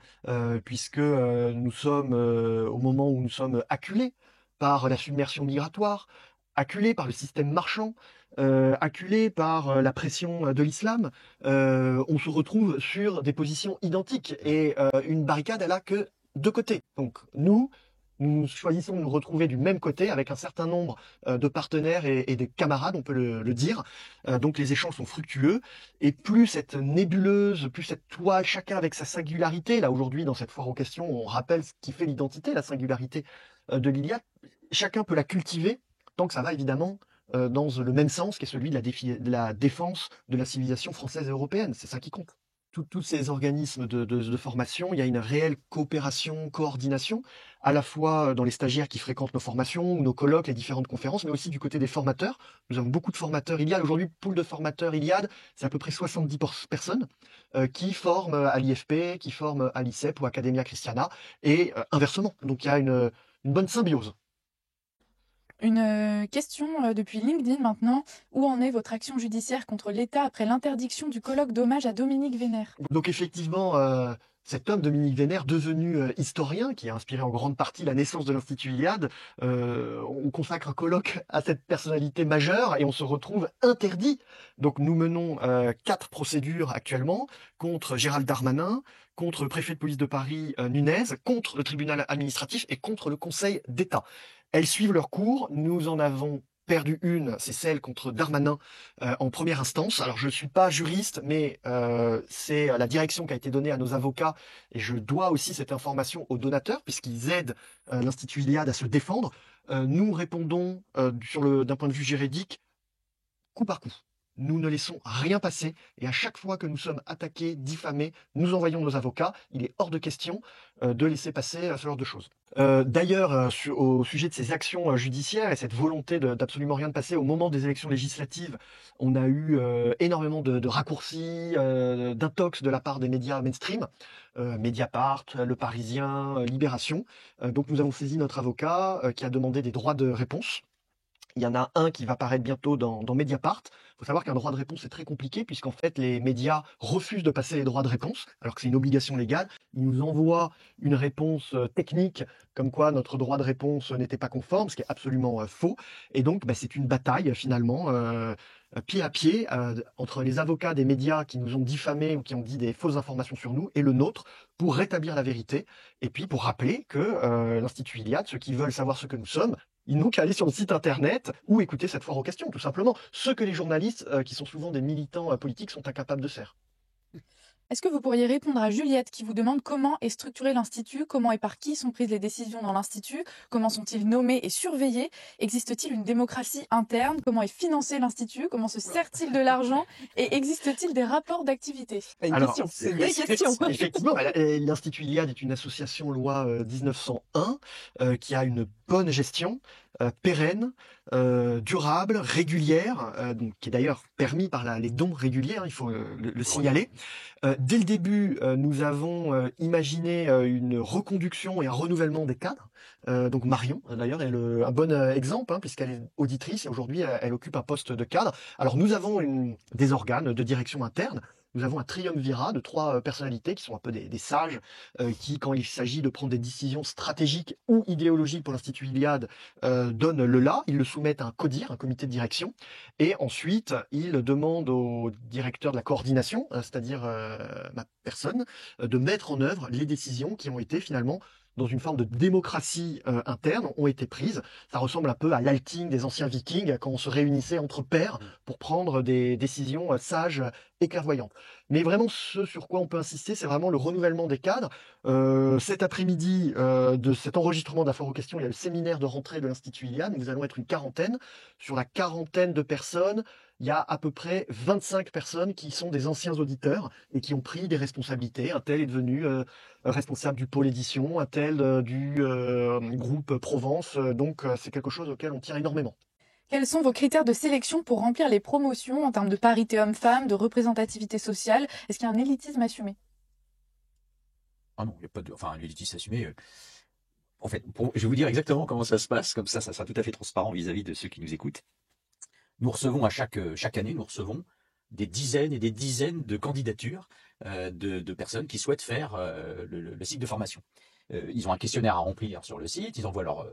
puisque nous sommes au moment où nous sommes acculés par la submersion migratoire, acculés par le système marchand, acculés par la pression de l'islam. On se retrouve sur des positions identiques et une barricade, elle a que 2 côtés. Donc nous choisissons de nous retrouver du même côté avec un certain nombre de partenaires et de camarades, on peut le dire. Donc les échanges sont fructueux. Et plus cette nébuleuse, plus cette toile, chacun avec sa singularité, là aujourd'hui dans cette foire aux questions, on rappelle ce qui fait l'identité, la singularité de l'Iliade, chacun peut la cultiver tant que ça va évidemment dans le même sens qui est celui de la défense de la civilisation française et européenne. C'est ça qui compte. tous ces organismes de formation, il y a une réelle coopération, coordination, à la fois dans les stagiaires qui fréquentent nos formations ou nos colloques, les différentes conférences, mais aussi du côté des formateurs. Nous avons beaucoup de formateurs Iliad. Aujourd'hui, pool de formateurs Iliad, c'est à peu près 70 personnes qui forment à l'IFP, qui forment à l'ICEP ou Academia Christiana, et inversement. Donc il y a une bonne symbiose. Une question depuis LinkedIn maintenant. Où en est votre action judiciaire contre l'État après l'interdiction du colloque d'hommage à Dominique Vénère? Donc effectivement, cet homme, Dominique Vénère, devenu historien, qui a inspiré en grande partie la naissance de l'Institut Iliade, on consacre un colloque à cette personnalité majeure et on se retrouve interdit. Donc nous menons 4 procédures actuellement contre Gérald Darmanin, contre le préfet de police de Paris, Nunez, contre le tribunal administratif et contre le Conseil d'État. Elles suivent leur cours. Nous en avons perdu une, c'est celle contre Darmanin en première instance. Alors je ne suis pas juriste, mais c'est la direction qui a été donnée à nos avocats et je dois aussi cette information aux donateurs puisqu'ils aident l'Institut Iliade à se défendre. Nous répondons d'un point de vue juridique coup par coup. Nous ne laissons rien passer et à chaque fois que nous sommes attaqués, diffamés, nous envoyons nos avocats. Il est hors de question de laisser passer ce genre de choses. D'ailleurs, au sujet de ces actions judiciaires et cette volonté d'absolument rien de passer au moment des élections législatives, on a eu énormément de raccourcis, d'intox de la part des médias mainstream, Mediapart, Le Parisien, Libération. Donc nous avons saisi notre avocat qui a demandé des droits de réponse. Il y en a un qui va paraître bientôt dans Mediapart. Il faut savoir qu'un droit de réponse est très compliqué puisqu'en fait les médias refusent de passer les droits de réponse alors que c'est une obligation légale. Ils nous envoient une réponse technique comme quoi notre droit de réponse n'était pas conforme, ce qui est absolument faux. Et donc c'est une bataille finalement pied à pied entre les avocats des médias qui nous ont diffamés ou qui ont dit des fausses informations sur nous et le nôtre pour rétablir la vérité et puis pour rappeler que l'Institut Iliade, ceux qui veulent savoir ce que nous sommes, ils n'ont qu'à aller sur le site internet ou écouter cette foire aux questions, tout simplement. Ce que les journalistes, qui sont souvent des militants politiques, sont incapables de faire. Est-ce que vous pourriez répondre à Juliette qui vous demande comment est structuré l'Institut, comment et par qui sont prises les décisions dans l'Institut, comment sont-ils nommés et surveillés, existe-t-il une démocratie interne, comment est financé l'Institut, comment se sert-il de l'argent et existe-t-il des rapports d'activité? Alors, C'est une vraie question. Effectivement, l'Institut Iliade est une association loi 1901 qui a une bonne gestion, pérenne, durable, régulière, donc, qui est d'ailleurs permis par les dons réguliers, hein, il faut le signaler. Dès le début, nous avons imaginé une reconduction et un renouvellement des cadres. Donc Marion, d'ailleurs, est un bon exemple, hein, puisqu'elle est auditrice et aujourd'hui, elle occupe un poste de cadre. Alors nous avons des organes de direction interne. Nous avons un triumvirat de 3 personnalités qui sont un peu des sages, qui, quand il s'agit de prendre des décisions stratégiques ou idéologiques pour l'Institut Iliade, donnent le là. Ils le soumettent à un CODIR, un comité de direction. Et ensuite, ils demandent au directeur de la coordination, c'est-à-dire ma personne, de mettre en œuvre les décisions qui ont été finalement dans une forme de démocratie interne, ont été prises. Ça ressemble un peu à l'alting des anciens vikings, quand on se réunissait entre pairs pour prendre des décisions sages et clairvoyantes. Mais vraiment, ce sur quoi on peut insister, c'est vraiment le renouvellement des cadres. Cet après-midi, de cet enregistrement de la foire aux questions, il y a le séminaire de rentrée de l'Institut Iliade. Nous allons être une quarantaine. Sur la quarantaine de personnes, il y a à peu près 25 personnes qui sont des anciens auditeurs et qui ont pris des responsabilités. Un tel est devenu responsable du pôle édition, un tel du groupe Provence. Donc c'est quelque chose auquel on tient énormément. Quels sont vos critères de sélection pour remplir les promotions en termes de parité homme-femme, de représentativité sociale? Est-ce qu'il y a un élitisme assumé? Ah non, il n'y a pas de. Enfin, l'élitisme assumé. En fait, je vais vous dire exactement comment ça se passe, comme ça sera tout à fait transparent vis-à-vis de ceux qui nous écoutent. Nous recevons chaque année, nous recevons des dizaines et des dizaines de candidatures de personnes qui souhaitent faire le cycle de formation. Ils ont un questionnaire à remplir sur le site, ils envoient leur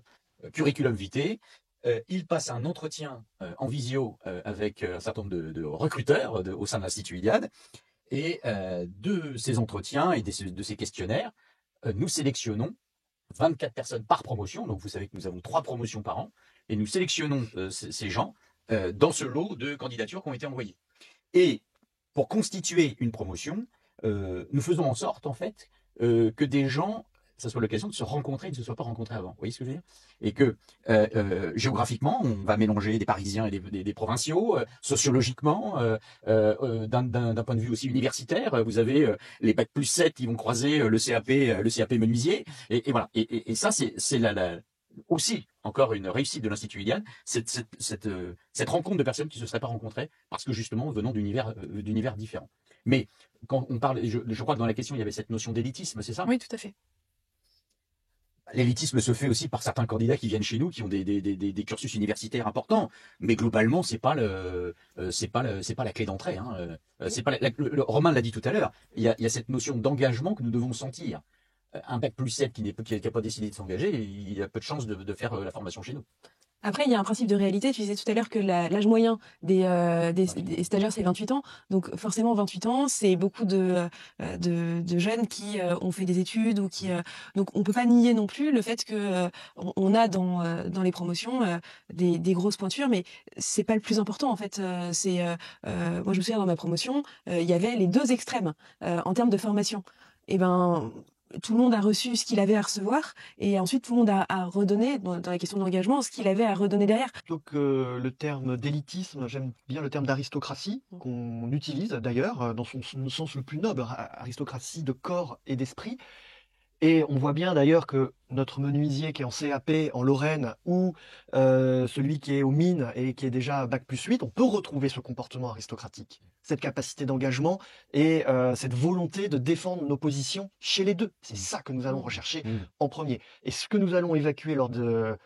curriculum vitae, ils passent un entretien en visio avec un certain nombre de recruteurs au sein de l'Institut Iliade, et de ces entretiens et de ces questionnaires, nous sélectionnons 24 personnes par promotion. Donc vous savez que nous avons 3 promotions par an, et nous sélectionnons ces gens dans ce lot de candidatures qui ont été envoyées. Et pour constituer une promotion, nous faisons en sorte, en fait, que des gens ça soit l'occasion de se rencontrer et de ne se soit pas rencontrés avant. Vous voyez ce que je veux dire? Et que géographiquement, on va mélanger des Parisiens et des provinciaux, sociologiquement, d'un point de vue aussi universitaire, vous avez les bac plus 7 qui vont croiser le CAP menuisier, et voilà. Et ça, c'est aussi encore une réussite de l'Institut Iliade, cette rencontre de personnes qui ne se seraient pas rencontrées parce que justement venant d'univers différents. Mais quand on parle, je crois que dans la question il y avait cette notion d'élitisme, c'est ça? Oui, tout à fait. L'élitisme se fait aussi par certains candidats qui viennent chez nous, qui ont des cursus universitaires importants, mais globalement c'est pas la clé d'entrée. Hein. C'est pas Romain l'a dit tout à l'heure. Il y a cette notion d'engagement que nous devons sentir. Un bac plus 7 qui n'a pas décidé de s'engager, il a peu de chances de faire la formation chez nous. Après, il y a un principe de réalité. Tu disais tout à l'heure que l'âge moyen des stagiaires, c'est 28 ans. Donc, forcément, 28 ans, c'est beaucoup de jeunes qui ont fait des études ou qui. Donc, on peut pas nier non plus le fait que on a dans les promotions des grosses pointures, mais c'est pas le plus important en fait. Moi, je me souviens dans ma promotion, il y avait les deux extrêmes en termes de formation. Et ben. Tout le monde a reçu ce qu'il avait à recevoir et ensuite tout le monde a redonné dans la question de l'engagement ce qu'il avait à redonner derrière. Plutôt que le terme d'élitisme, j'aime bien le terme d'aristocratie qu'on utilise d'ailleurs dans son sens le plus noble, aristocratie de corps et d'esprit. Et on voit bien d'ailleurs que notre menuisier qui est en CAP en Lorraine ou celui qui est aux mines et qui est déjà bac plus 8, on peut retrouver ce comportement aristocratique, cette capacité d'engagement et cette volonté de défendre nos positions chez les deux. C'est ça que nous allons rechercher en premier. Et ce que nous allons évacuer lors de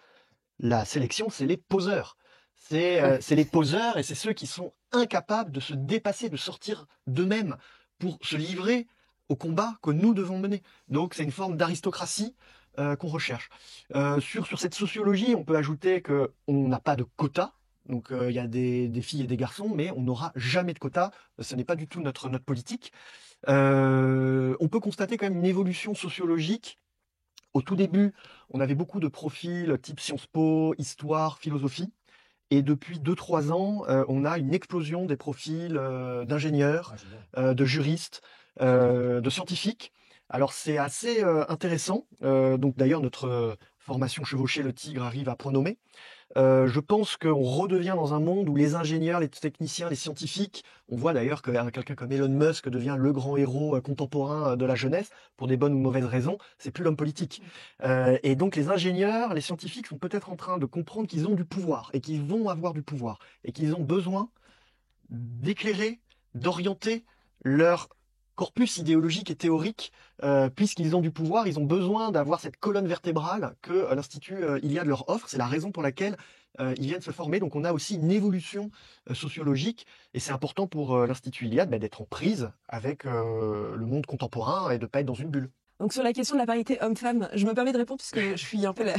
la sélection, c'est les poseurs. C'est les poseurs et c'est ceux qui sont incapables de se dépasser, de sortir d'eux-mêmes pour se livrer au combat que nous devons mener. Donc c'est une forme d'aristocratie qu'on recherche. Sur cette sociologie, on peut ajouter qu'on n'a pas de quota. Donc il y a des filles et des garçons, mais on n'aura jamais de quota. Ce n'est pas du tout notre politique. On peut constater quand même une évolution sociologique. Au tout début, on avait beaucoup de profils type Sciences Po, histoire, philosophie. Et depuis 2-3 ans, on a une explosion des profils d'ingénieurs, de juristes, de scientifiques. Alors c'est assez intéressant. Donc d'ailleurs notre formation Chevaucher le tigre arrive à point nommé. Je pense qu'on redevient dans un monde où les ingénieurs, les techniciens, les scientifiques, on voit d'ailleurs que quelqu'un comme Elon Musk devient le grand héros contemporain de la jeunesse, pour des bonnes ou mauvaises raisons, c'est plus l'homme politique. Et donc les ingénieurs, les scientifiques sont peut-être en train de comprendre qu'ils ont du pouvoir, et qu'ils vont avoir du pouvoir, et qu'ils ont besoin d'éclairer, d'orienter leur corpus idéologique et théorique, puisqu'ils ont du pouvoir, ils ont besoin d'avoir cette colonne vertébrale que l'Institut Iliade leur offre. C'est la raison pour laquelle ils viennent se former. Donc on a aussi une évolution sociologique, et c'est important pour l'Institut Iliade d'être en prise avec le monde contemporain et de ne pas être dans une bulle. Donc sur la question de la parité homme-femme, je me permets de répondre puisque je suis un peu la...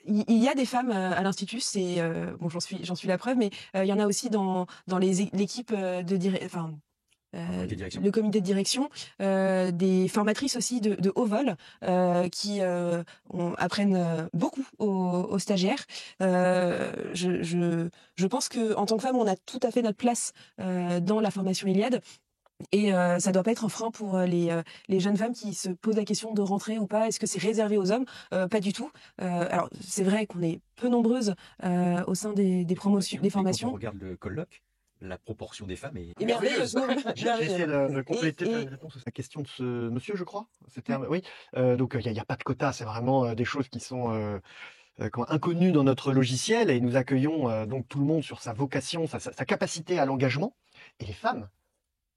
Il y a des femmes à l'Institut, c'est bon, j'en suis la preuve, mais il y en a aussi dans l'équipe le comité de direction, des formatrices aussi de haut vol qui apprennent beaucoup aux stagiaires. Je pense que en tant que femme, on a tout à fait notre place dans la formation Iliade. Et ça doit pas être un frein pour les jeunes femmes qui se posent la question de rentrer ou pas. Est-ce que c'est réservé aux hommes? Pas du tout. Alors c'est vrai qu'on est peu nombreuses au sein des promotions, des formations. Quand on regarde le colloque, la proportion des femmes est merveilleuse. J'ai essayé de compléter la réponse à la question de ce monsieur, je crois. C'était oui. Donc il y a pas de quota. C'est vraiment des choses qui sont inconnues dans notre logiciel, et nous accueillons donc tout le monde sur sa vocation, sa capacité à l'engagement. Et les femmes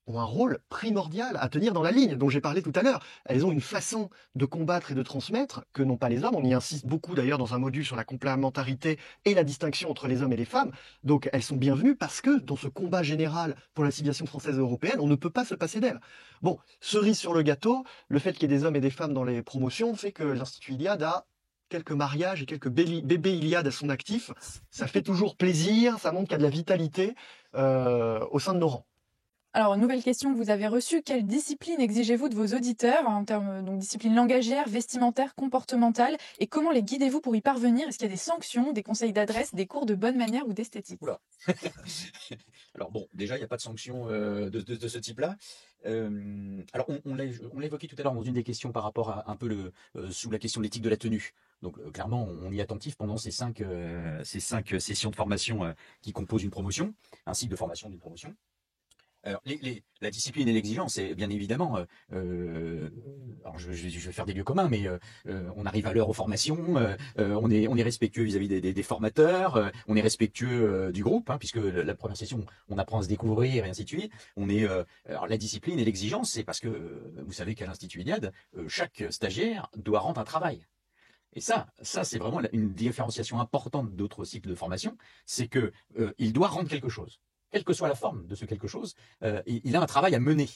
ont un rôle primordial à tenir dans la ligne dont j'ai parlé tout à l'heure. Elles ont une façon de combattre et de transmettre que n'ont pas les hommes. On y insiste beaucoup d'ailleurs dans un module sur la complémentarité et la distinction entre les hommes et les femmes. Donc elles sont bienvenues parce que dans ce combat général pour la civilisation française et européenne, on ne peut pas se passer d'elles. Bon, cerise sur le gâteau, le fait qu'il y ait des hommes et des femmes dans les promotions fait que l'Institut Iliade a quelques mariages et quelques bébés Iliade à son actif. Ça fait toujours plaisir, ça montre qu'il y a de la vitalité au sein de nos rangs. Alors, nouvelle question que vous avez reçue. Quelle discipline exigez-vous de vos auditeurs en termes donc discipline langagière, vestimentaire, comportementale, et comment les guidez-vous pour y parvenir? Est-ce qu'il y a des sanctions, des conseils d'adresse, des cours de bonne manière ou d'esthétique? Oula. Alors bon, déjà, il n'y a pas de sanctions de ce type-là. Alors, on l'a évoqué tout à l'heure dans une des questions par rapport à un peu sous la question de l'éthique de la tenue. Donc, clairement, on y est attentif pendant ces cinq sessions de formation qui composent une promotion, un cycle de formation d'une promotion. Alors, la discipline et l'exigence, c'est bien évidemment. Alors, je vais faire des lieux communs, mais on arrive à l'heure aux formations. On est respectueux vis-à-vis des formateurs. On est respectueux du groupe, hein, puisque la première session, on apprend à se découvrir et ainsi de suite. Alors, la discipline et l'exigence, c'est parce que vous savez qu'à l'Institut Iliade, chaque stagiaire doit rendre un travail. Et ça, c'est vraiment une différenciation importante d'autres cycles de formation, c'est que il doit rendre quelque chose. Quelle que soit la forme de ce quelque chose, il a un travail à mener.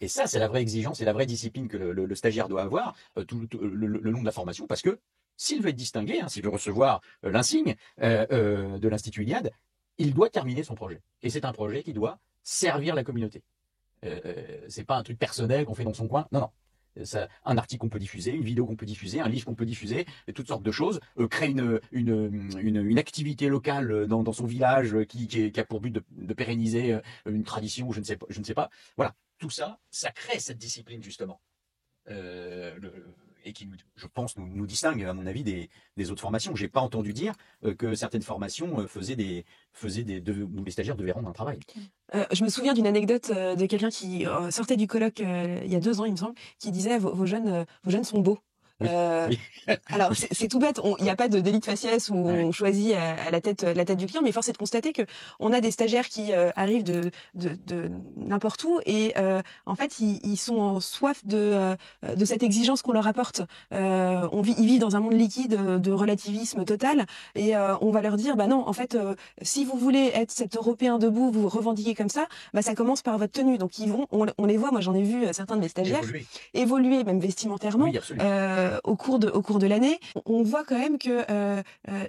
Et ça, c'est la vraie exigence et la vraie discipline que le stagiaire doit avoir tout le long de la formation, parce que s'il veut être distingué, hein, s'il veut recevoir l'insigne de l'Institut Iliade, il doit terminer son projet. Et c'est un projet qui doit servir la communauté. C'est pas un truc personnel qu'on fait dans son coin. Non, non. Un article qu'on peut diffuser, une vidéo qu'on peut diffuser, un livre qu'on peut diffuser, toutes sortes de choses, créer une activité locale dans son village qui a pour but de pérenniser une tradition ou je ne sais pas. Voilà, tout ça, ça crée cette discipline justement. Et qui, je pense, nous distingue, à mon avis, des autres formations. J'ai pas entendu dire que certaines formations où les stagiaires devaient rendre un travail. Je me souviens d'une anecdote de quelqu'un qui sortait du colloque il y a 2 ans, il me semble, qui disait vos jeunes sont beaux. Oui. Alors c'est tout bête, il n'y a pas de délit de faciès où on choisit à la tête du client, mais force est de constater que on a des stagiaires qui arrivent de n'importe où et en fait ils sont en soif de cette exigence qu'on leur apporte. Ils vivent dans un monde liquide de relativisme total et on va leur dire bah non en fait si vous voulez être cet Européen debout, vous revendiquez comme ça, bah ça commence par votre tenue. Donc on les voit, moi j'en ai vu certains de mes stagiaires évoluer même vestimentairement. Oui, absolument. Au cours de l'année, on voit quand même que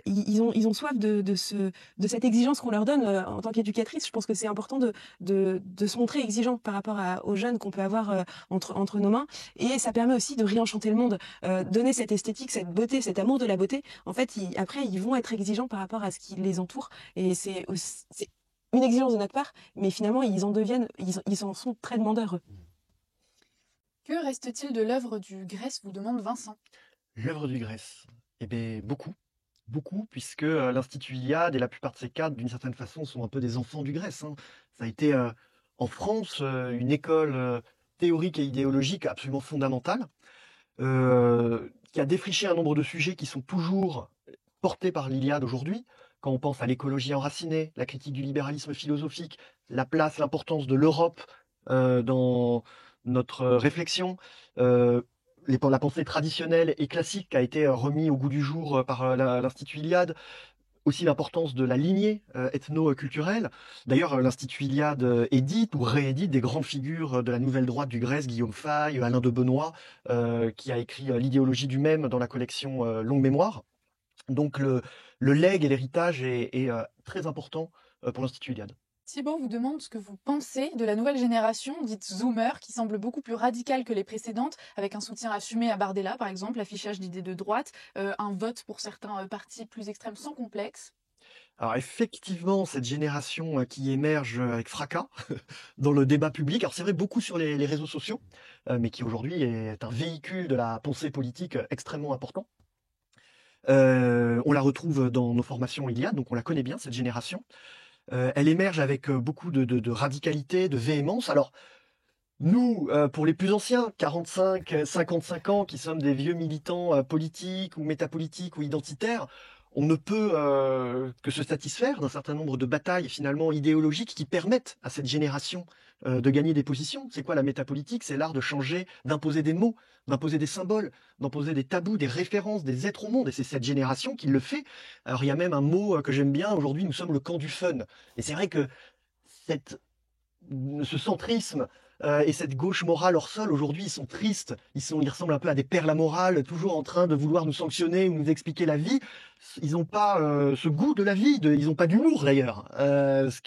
ils ont soif de cette exigence qu'on leur donne en tant qu'éducatrice. Je pense que c'est important de se montrer exigeant par rapport aux jeunes qu'on peut avoir entre nos mains, et ça permet aussi de réenchanter le monde, donner cette esthétique, cette beauté, cet amour de la beauté. En fait, après ils vont être exigeants par rapport à ce qui les entoure, et c'est une exigence de notre part, mais finalement ils en sont très demandeurs. Que reste-t-il de l'œuvre du Grès, vous demande Vincent? L'œuvre du Grès, eh bien, beaucoup, puisque l'Institut Iliade et la plupart de ses cadres, d'une certaine façon, sont un peu des enfants du Grès. Hein. Ça a été, en France, une école théorique et idéologique absolument fondamentale, qui a défriché un nombre de sujets qui sont toujours portés par l'Iliade aujourd'hui. Quand on pense à l'écologie enracinée, la critique du libéralisme philosophique, la place, l'importance de l'Europe dans notre réflexion, la pensée traditionnelle et classique qui a été remis au goût du jour par l'Institut Iliade, aussi l'importance de la lignée ethno-culturelle. D'ailleurs, l'Institut Iliade édite ou réédite des grandes figures de la nouvelle droite du Grès, Guillaume Faye, Alain de Benoît, qui a écrit l'idéologie du même dans la collection Longue Mémoire. Donc le legs et l'héritage est très important pour l'Institut Iliade. Thibaut vous demande ce que vous pensez de la nouvelle génération, dite Zoomer, qui semble beaucoup plus radicale que les précédentes, avec un soutien assumé à Bardella, par exemple, l'affichage d'idées de droite, un vote pour certains partis plus extrêmes sans complexe. Alors effectivement, cette génération qui émerge avec fracas dans le débat public, alors c'est vrai beaucoup sur les réseaux sociaux, mais qui aujourd'hui est un véhicule de la pensée politique extrêmement important. On la retrouve dans nos formations Iliade, donc on la connaît bien, cette génération. Elle émerge avec beaucoup de radicalité, de véhémence. Alors, nous, pour les plus anciens, 45, 55 ans, qui sommes des vieux militants politiques ou métapolitiques ou identitaires, on ne peut que se satisfaire d'un certain nombre de batailles finalement idéologiques qui permettent à cette génération de gagner des positions. C'est quoi la métapolitique? C'est l'art de changer, d'imposer des mots, d'imposer des symboles, d'imposer des tabous, des références, des êtres au monde. Et c'est cette génération qui le fait. Alors il y a même un mot que j'aime bien. Aujourd'hui, nous sommes le camp du fun. Et c'est vrai que ce centrisme et cette gauche morale hors sol, aujourd'hui, ils sont tristes. Ils ressemblent un peu à des pères la morale, toujours en train de vouloir nous sanctionner ou nous expliquer la vie. Ils n'ont pas ce goût de la vie. Ils n'ont pas d'humour d'ailleurs. Ce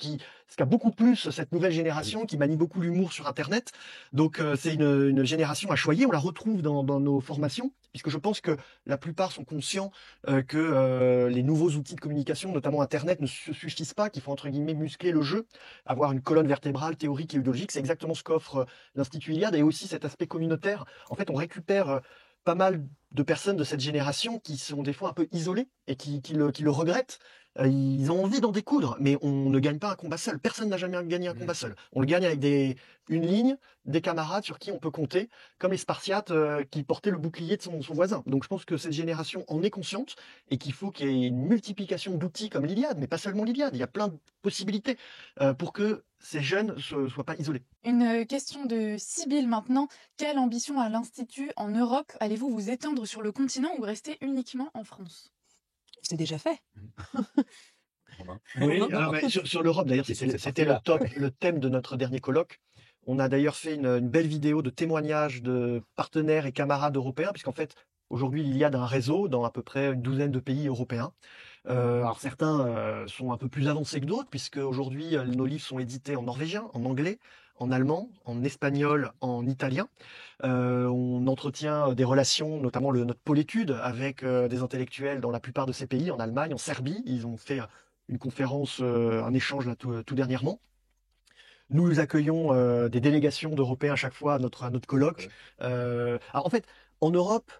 ce qu'a beaucoup plus cette nouvelle génération qui manie beaucoup l'humour sur Internet. Donc c'est une génération à choyer. On la retrouve dans nos formations, puisque je pense que la plupart sont conscients que les nouveaux outils de communication, notamment Internet, ne se suffisent pas, qu'il faut entre guillemets muscler le jeu, avoir une colonne vertébrale théorique et idéologique. C'est exactement ce qu'offre l'Institut Iliade, et aussi cet aspect communautaire. En fait, on récupère pas mal de personnes de cette génération qui sont des fois un peu isolées et qui le regrettent. Ils ont envie d'en découdre, mais on ne gagne pas un combat seul. Personne n'a jamais gagné un combat seul. On le gagne avec une ligne, des camarades sur qui on peut compter, comme les Spartiates qui portaient le bouclier de son voisin. Donc je pense que cette génération en est consciente et qu'il faut qu'il y ait une multiplication d'outils comme l'Iliade, mais pas seulement l'Iliade. Il y a plein de possibilités pour que ces jeunes ne soient pas isolés. Une question de Sibylle maintenant. Quelle ambition a l'Institut en Europe? Allez-vous vous étendre sur le continent ou rester uniquement en France? C'est déjà fait. Oui, alors, sur l'Europe, d'ailleurs, c'était le thème de notre dernier colloque. On a d'ailleurs fait une belle vidéo de témoignages de partenaires et camarades européens, puisqu'en fait, aujourd'hui, il y a un réseau dans à peu près une douzaine de pays européens. Alors certains sont un peu plus avancés que d'autres, puisque aujourd'hui, nos livres sont édités en norvégien, en anglais, en allemand, en espagnol, en italien. On entretient des relations, notamment notre pôle études, avec des intellectuels dans la plupart de ces pays, en Allemagne, en Serbie. Ils ont fait une conférence, un échange là, tout dernièrement. Nous accueillons des délégations d'Européens à chaque fois à notre colloque. Alors en fait, en Europe,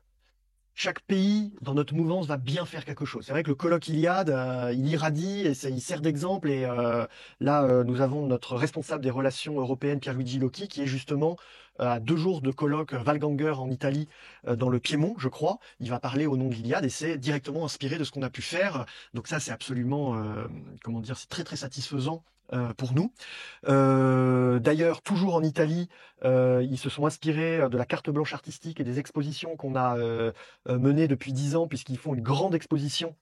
chaque pays dans notre mouvance va bien faire quelque chose. C'est vrai que le colloque Iliade, il irradie et il sert d'exemple. Et là, nous avons notre responsable des relations européennes, Pierluigi Locchi, qui est justement à 2 jours de colloque Valganger en Italie, dans le Piémont, je crois. Il va parler au nom de l'Iliade et c'est directement inspiré de ce qu'on a pu faire. Donc ça, c'est absolument, c'est très très satisfaisant pour nous. D'ailleurs, toujours en Italie, ils se sont inspirés de la carte blanche artistique et des expositions qu'on a menées depuis 10 ans, puisqu'ils font une grande exposition.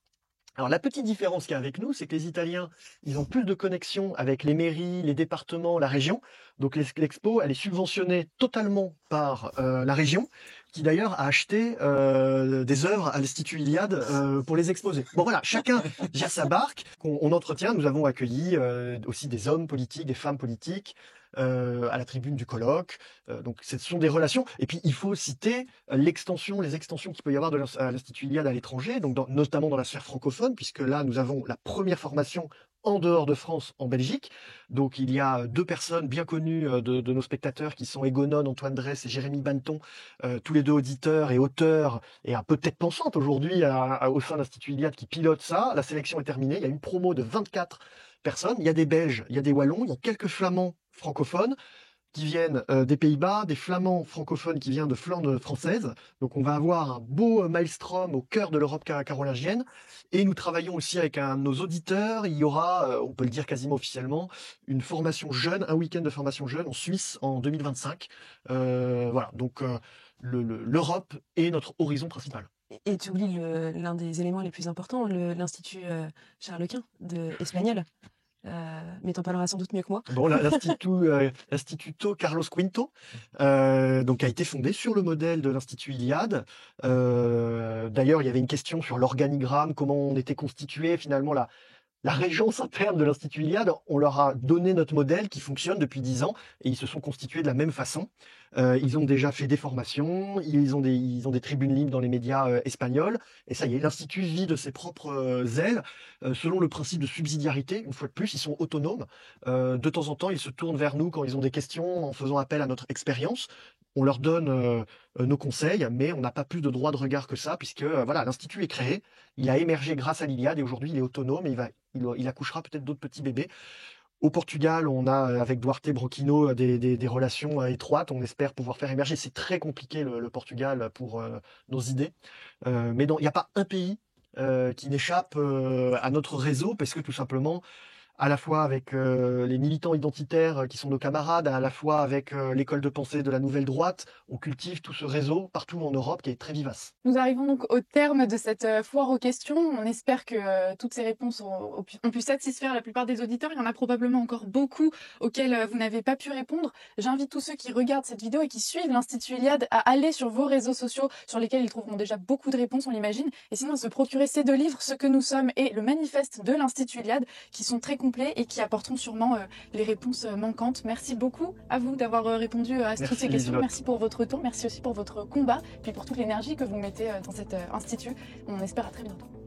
Alors la petite différence qu'il y a avec nous, c'est que les Italiens, ils ont plus de connexions avec les mairies, les départements, la région. Donc l'expo, elle est subventionnée totalement par la région, qui d'ailleurs a acheté des œuvres à l'Institut Iliade pour les exposer. Bon voilà, chacun gère sa barque. On entretient. Nous avons accueilli aussi des hommes politiques, des femmes politiques à la tribune du colloque. Donc ce sont des relations. Et puis il faut citer les extensions qu'il peut y avoir à l'Institut Iliade à l'étranger, donc notamment dans la sphère francophone, puisque là nous avons la première formation en dehors de France, en Belgique. Donc il y a 2 personnes bien connues de nos spectateurs qui sont Egonon, Antoine Dress et Jérémy Banneton, tous les 2 auditeurs et auteurs et un peu tête pensante aujourd'hui au sein de l'Institut Iliade qui pilote ça. La sélection est terminée. Il y a une promo de 24 personnes. Il y a des Belges, il y a des Wallons, il y a quelques Flamands francophones qui viennent des Pays-Bas, des Flamands francophones qui viennent de Flandre française. Donc on va avoir un beau maelstrom au cœur de l'Europe carolingienne. Et nous travaillons aussi avec nos auditeurs. Il y aura, on peut le dire quasiment officiellement, une formation jeune, un week-end de formation jeune en Suisse en 2025. Voilà, donc l'Europe est notre horizon principal. Et tu oublies l'un des éléments les plus importants, l'Institut Charles Quint espagnol. Mais t'en parleras sans doute mieux que moi. Bon, l'Instituto Carlos Quinto, donc a été fondé sur le modèle de l'Institut Iliade. D'ailleurs, il y avait une question sur l'organigramme, comment on était constitué finalement la régence interne de l'Institut Iliade. On leur a donné notre modèle qui fonctionne depuis 10 ans et ils se sont constitués de la même façon. Ils ont déjà fait des formations, ils ont des tribunes libres dans les médias espagnols. Et ça y est, l'Institut vit de ses propres ailes, selon le principe de subsidiarité. Une fois de plus, ils sont autonomes. De temps en temps, ils se tournent vers nous quand ils ont des questions en faisant appel à notre expérience. On leur donne nos conseils, mais on n'a pas plus de droit de regard que ça, puisque voilà, l'Institut est créé, il a émergé grâce à l'Iliade et aujourd'hui il est autonome et il accouchera peut-être d'autres petits bébés. Au Portugal, on a avec Duarte Broquino des relations étroites. On espère pouvoir faire émerger. C'est très compliqué le Portugal pour nos idées, mais il n'y a pas un pays qui n'échappe à notre réseau, parce que tout simplement, à la fois avec les militants identitaires qui sont nos camarades, à la fois avec l'école de pensée de la Nouvelle Droite, on cultive tout ce réseau partout en Europe qui est très vivace. Nous arrivons donc au terme de cette foire aux questions. On espère que toutes ces réponses ont pu satisfaire la plupart des auditeurs. Il y en a probablement encore beaucoup auxquels vous n'avez pas pu répondre. J'invite tous ceux qui regardent cette vidéo et qui suivent l'Institut Iliade à aller sur vos réseaux sociaux sur lesquels ils trouveront déjà beaucoup de réponses, on l'imagine. Et sinon, à se procurer ces 2 livres, Ce que nous sommes et le manifeste de l'Institut Iliade, qui sont très complets complets et qui apporteront sûrement les réponses manquantes. Merci beaucoup à vous d'avoir répondu à toutes ces questions. Liselotte. Merci pour votre temps, merci aussi pour votre combat, puis pour toute l'énergie que vous mettez dans cet institut. On espère à très bientôt.